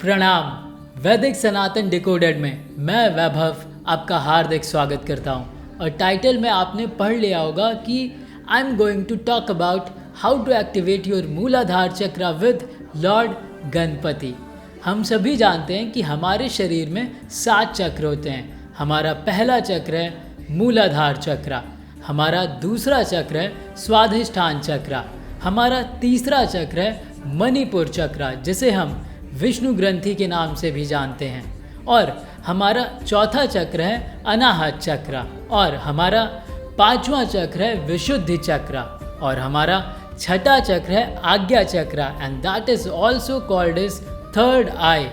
प्रणाम। वैदिक सनातन डिकोडेड में मैं वैभव आपका हार्दिक स्वागत करता हूं। और टाइटल में आपने पढ़ लिया होगा कि I am going to talk about how to activate your Muladhara chakra with Lord Ganpati. हम सभी जानते हैं कि हमारे शरीर में 7 चक्र होते हैं। हमारा पहला चक्र है मूलाधार चक्र, हमारा दूसरा चक्र है स्वाधिष्ठान चक्र, हमारा तीसरा चक्र है मणिपुर चक्र जिसे हम विष्णु ग्रंथि के नाम से भी जानते हैं, और हमारा चौथा चक्र है अनाहत चक्र, और हमारा 5वां चक्र है विशुद्धि चक्र, और हमारा छठा चक्र है Ajna chakra and that is also called is third eye,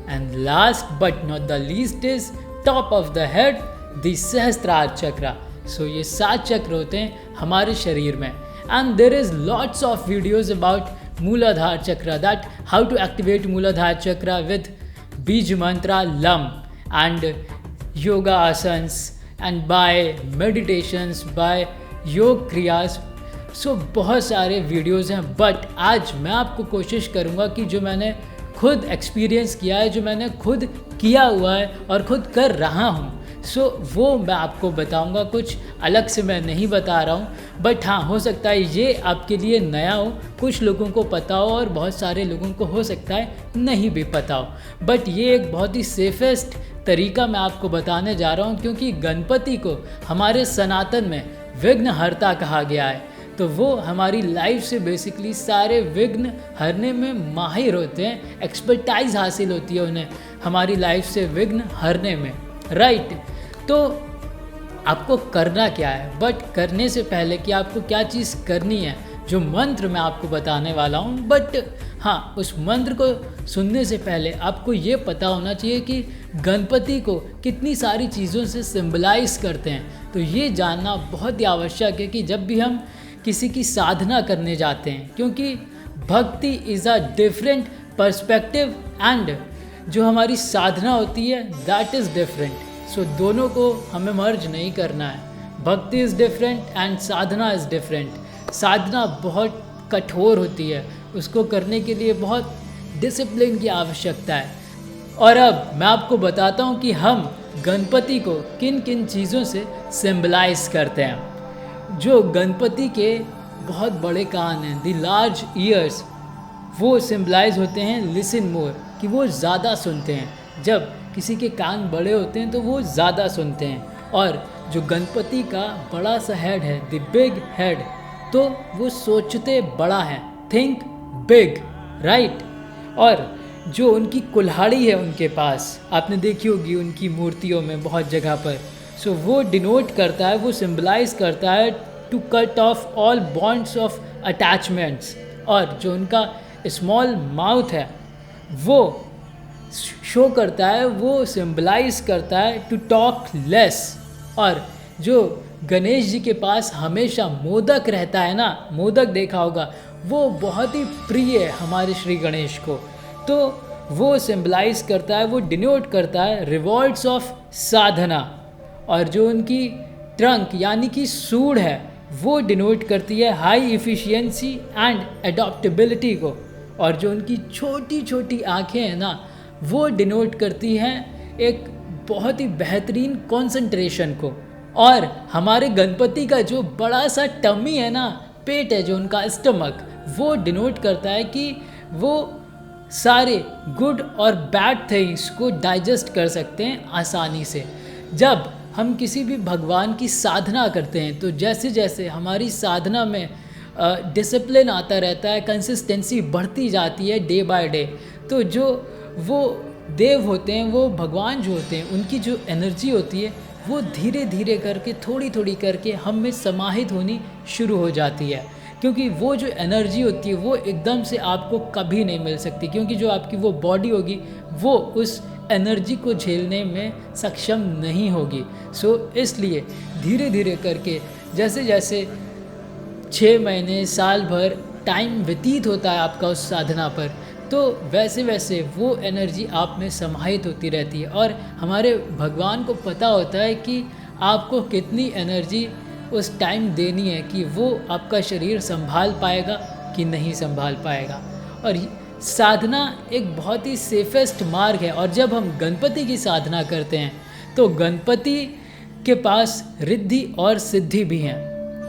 and last but not the least is top of the head the Sahasrara chakra. So ये 7 चक्र होते हैं हमारे शरीर में, and there is lots of videos about Mooladhara chakra, that how to activate Mooladhara chakra with Bij mantra Lam and yoga asanas and by meditations, by योग क्रियास। सो बहुत सारे वीडियोस हैं, बट आज मैं आपको कोशिश करूँगा कि जो मैंने खुद एक्सपीरियंस किया है, जो मैंने खुद किया हुआ है और खुद कर रहा हूँ, सो वो मैं आपको बताऊंगा। कुछ अलग से मैं नहीं बता रहा हूँ, बट हाँ, हो सकता है ये आपके लिए नया हो, कुछ लोगों को पता हो और बहुत सारे लोगों को हो सकता है नहीं भी पता हो। बट ये एक बहुत ही सेफेस्ट तरीका मैं आपको बताने जा रहा हूँ, क्योंकि गणपति को हमारे सनातन में विघ्नहर्ता कहा गया है। तो वो हमारी लाइफ से बेसिकली सारे विघ्न हरने में माहिर होते हैं, एक्सपर्टाइज हासिल होती है उन्हें हमारी लाइफ से विघ्न हरने में, राइट। तो आपको करना क्या है, बट करने से पहले कि आपको क्या चीज़ करनी है, जो मंत्र मैं आपको बताने वाला हूँ, बट हाँ, उस मंत्र को सुनने से पहले आपको ये पता होना चाहिए कि गणपति को कितनी सारी चीज़ों से सिंबलाइज करते हैं। तो ये जानना बहुत ही आवश्यक है कि जब भी हम किसी की साधना करने जाते हैं, क्योंकि भक्ति is a different perspective and जो हमारी साधना होती है दैट इज़ डिफरेंट। सो दोनों को हमें मर्ज नहीं करना है। Bhakti is different and sadhana is different. साधना बहुत कठोर होती है, उसको करने के लिए बहुत डिसिप्लिन की आवश्यकता है। और अब मैं आपको बताता हूँ कि हम गणपति को किन किन चीज़ों से सिंबलाइज करते हैं। जो गणपति के बहुत बड़े कान हैं, द लार्ज ईयर्स, वो सिंबलाइज होते हैं लिसन मोर, कि वो ज़्यादा सुनते हैं। जब किसी के कान बड़े होते हैं तो वो ज़्यादा सुनते हैं। और जो गणपति का बड़ा सा हेड है, द बिग हेड, तो वो सोचते बड़ा है, थिंक बिग, राइट। और जो उनकी कुल्हाड़ी है उनके पास, आपने देखी होगी उनकी मूर्तियों में बहुत जगह पर, सो वो डिनोट करता है, वो सिंबलाइज करता है to cut off all bonds of attachments. और जो उनका स्मॉल माउथ है वो शो करता है, वो सिंबलाइज करता है टू टॉक लेस। और जो गणेश जी के पास हमेशा मोदक रहता है ना, मोदक देखा होगा, वो बहुत ही प्रिय है हमारे श्री गणेश को। तो वो सिंबलाइज करता है, वो डिनोट करता है रिवॉर्ड्स ऑफ साधना। और जो उनकी ट्रंक यानी कि सूंड है, वो डिनोट करती है हाई इफ़िशियंसी एंड एडॉप्टेबिलिटी को। और जो उनकी छोटी छोटी आँखें हैं ना, वो डिनोट करती हैं एक बहुत ही बेहतरीन कंसंट्रेशन को। और हमारे गणपति का जो बड़ा सा टमी है ना, पेट है जो उनका स्टमक, वो डिनोट करता है कि वो सारे गुड और बैड थिंग्स को डाइजेस्ट कर सकते हैं आसानी से। जब हम किसी भी भगवान की साधना करते हैं तो जैसे जैसे हमारी साधना में डिसिप्लिन आता रहता है, कंसिस्टेंसी बढ़ती जाती है डे बाय डे, तो जो वो देव होते हैं, वो भगवान जो होते हैं, उनकी जो एनर्जी होती है वो धीरे धीरे करके, थोड़ी थोड़ी करके हम में समाहित होनी शुरू हो जाती है। क्योंकि वो जो एनर्जी होती है वो एकदम से आपको कभी नहीं मिल सकती, क्योंकि जो आपकी वो बॉडी होगी वो उस एनर्जी को झेलने में सक्षम नहीं होगी। सो इसलिए धीरे धीरे करके जैसे जैसे 6 महीने, साल भर टाइम व्यतीत होता है आपका उस साधना पर, तो वैसे वैसे वो एनर्जी आप में समाहित होती रहती है। और हमारे भगवान को पता होता है कि आपको कितनी एनर्जी उस टाइम देनी है, कि वो आपका शरीर संभाल पाएगा कि नहीं संभाल पाएगा। और साधना एक बहुत ही सेफेस्ट मार्ग है। और जब हम गणपति की साधना करते हैं तो गणपति के पास रिद्धि और सिद्धि भी हैं,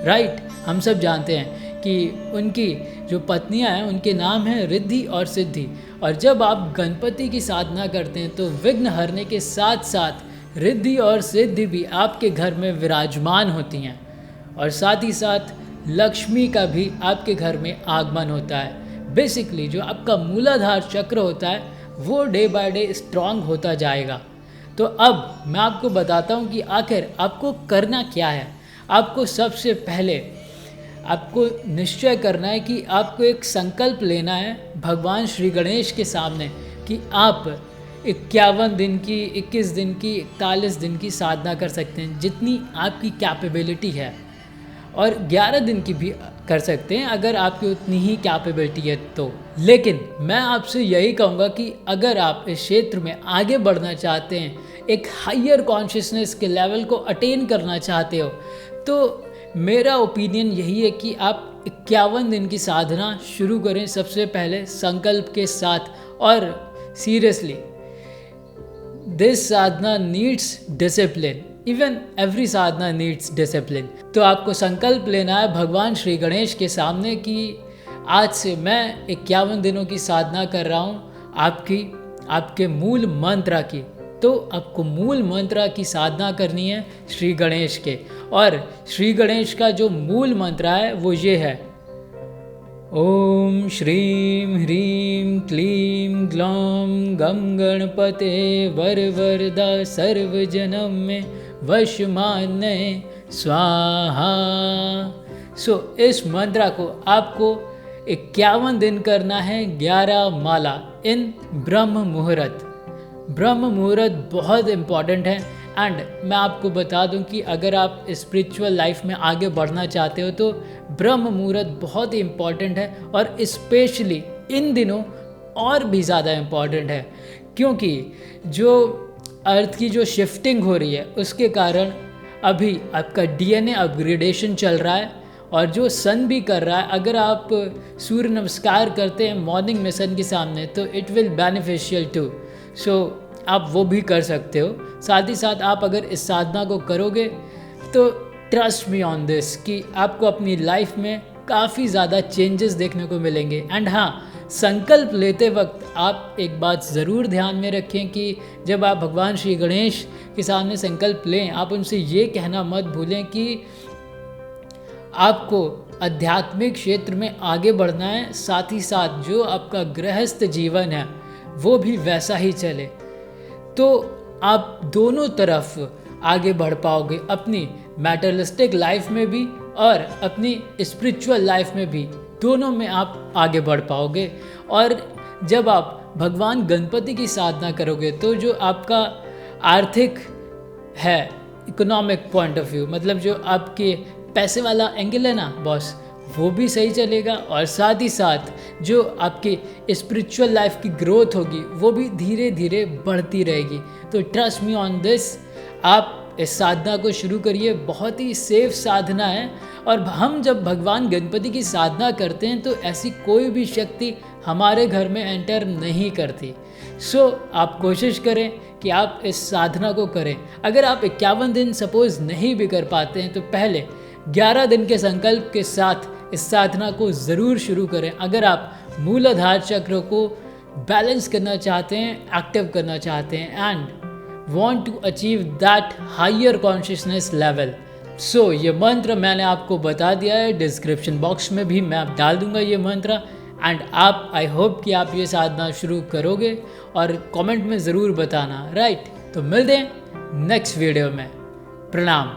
राइट। हम सब जानते हैं कि उनकी जो पत्नियां हैं उनके नाम हैं रिद्धि और सिद्धि। और जब आप गणपति की साधना करते हैं तो विघ्न हरने के साथ साथ रिद्धि और सिद्धि भी आपके घर में विराजमान होती हैं, और साथ ही साथ लक्ष्मी का भी आपके घर में आगमन होता है। बेसिकली जो आपका मूलाधार चक्र होता है वो डे बाय डे स्ट्रांग होता जाएगा। तो अब मैं आपको बताता हूँ कि आखिर आपको करना क्या है। आपको सबसे पहले आपको निश्चय करना है कि आपको एक संकल्प लेना है भगवान श्री गणेश के सामने कि आप 51 दिन की, 21 दिन की, 41 दिन की साधना कर सकते हैं जितनी आपकी कैपेबिलिटी है, और 11 दिन की भी कर सकते हैं अगर आपकी उतनी ही कैपेबिलिटी है तो। लेकिन मैं आपसे यही कहूँगा कि अगर आप इस क्षेत्र में आगे बढ़ना चाहते हैं, एक हायर कॉन्शियसनेस के लेवल को अटेन करना चाहते हो, तो मेरा ओपिनियन यही है कि आप 51 दिन की साधना शुरू करें सबसे पहले संकल्प के साथ। और seriously this Sadhana needs discipline, even every Sadhana needs discipline. तो आपको संकल्प लेना है भगवान श्री गणेश के सामने कि आज से मैं 51 दिनों की साधना कर रहा हूँ आपके मूल मंत्र की। तो आपको मूल मंत्र की साधना करनी है श्री गणेश के, और श्री गणेश का जो मूल मंत्र है वो ये है, ओम श्रीं ह्रीं क्लीं ग्लौं गं गणपते वरवरदा सर्वजनम में वशमानय स्वाहा। सो इस मंत्र को आपको 51 दिन करना है, 11 माला इन ब्रह्म मुहूर्त। ब्रह्म मुहूर्त बहुत इम्पॉर्टेंट है। एंड मैं आपको बता दूं कि अगर आप स्पिरिचुअल लाइफ में आगे बढ़ना चाहते हो तो ब्रह्म मुहूर्त बहुत ही इम्पॉर्टेंट है, और स्पेशली इन दिनों और भी ज़्यादा इम्पॉर्टेंट है, क्योंकि जो अर्थ की जो शिफ्टिंग हो रही है उसके कारण अभी आपका डीएनए अपग्रेडेशन चल रहा है, और जो सन भी कर रहा है। अगर आप सूर्य नमस्कार करते हैं मॉर्निंग में सन के सामने तो इट विल बेनिफिशियल टू, सो आप वो भी कर सकते हो। साथ ही साथ आप अगर इस साधना को करोगे तो ट्रस्ट मी ऑन दिस कि आपको अपनी लाइफ में काफ़ी ज़्यादा चेंजेस देखने को मिलेंगे। एंड हाँ, संकल्प लेते वक्त आप एक बात ज़रूर ध्यान में रखें कि जब आप भगवान श्री गणेश के सामने संकल्प लें, आप उनसे ये कहना मत भूलें कि आपको आध्यात्मिक क्षेत्र में आगे बढ़ना है, साथ ही साथ जो आपका गृहस्थ जीवन है वो भी वैसा ही चले। तो आप दोनों तरफ आगे बढ़ पाओगे, अपनी मैटरलिस्टिक लाइफ में भी और अपनी स्पिरिचुअल लाइफ में भी, दोनों में आप आगे बढ़ पाओगे। और जब आप भगवान गणपति की साधना करोगे तो जो आपका आर्थिक है, इकोनॉमिक पॉइंट ऑफ व्यू, मतलब जो आपके पैसे वाला एंगल है ना बॉस, वो भी सही चलेगा, और साथ ही साथ जो आपकी स्पिरिचुअल लाइफ की ग्रोथ होगी वो भी धीरे धीरे बढ़ती रहेगी। तो ट्रस्ट मी ऑन दिस, आप इस साधना को शुरू करिए, बहुत ही सेफ साधना है। और हम जब भगवान गणपति की साधना करते हैं तो ऐसी कोई भी शक्ति हमारे घर में एंटर नहीं करती। सो आप कोशिश करें कि आप इस साधना को करें। अगर आप 51 दिन सपोज नहीं भी कर पाते हैं तो पहले 11 दिन के संकल्प के साथ इस साधना को ज़रूर शुरू करें। अगर आप मूलाधार चक्र को बैलेंस करना चाहते हैं, एक्टिव करना चाहते हैं and want to achieve that higher consciousness level. So ये मंत्र मैंने आपको बता दिया है, डिस्क्रिप्शन बॉक्स में भी मैं आप डाल दूंगा ये मंत्र। एंड आप, आई होप कि आप ये साधना शुरू करोगे और कमेंट में ज़रूर बताना, राइट। तो मिलते हैं नेक्स्ट वीडियो में। प्रणाम।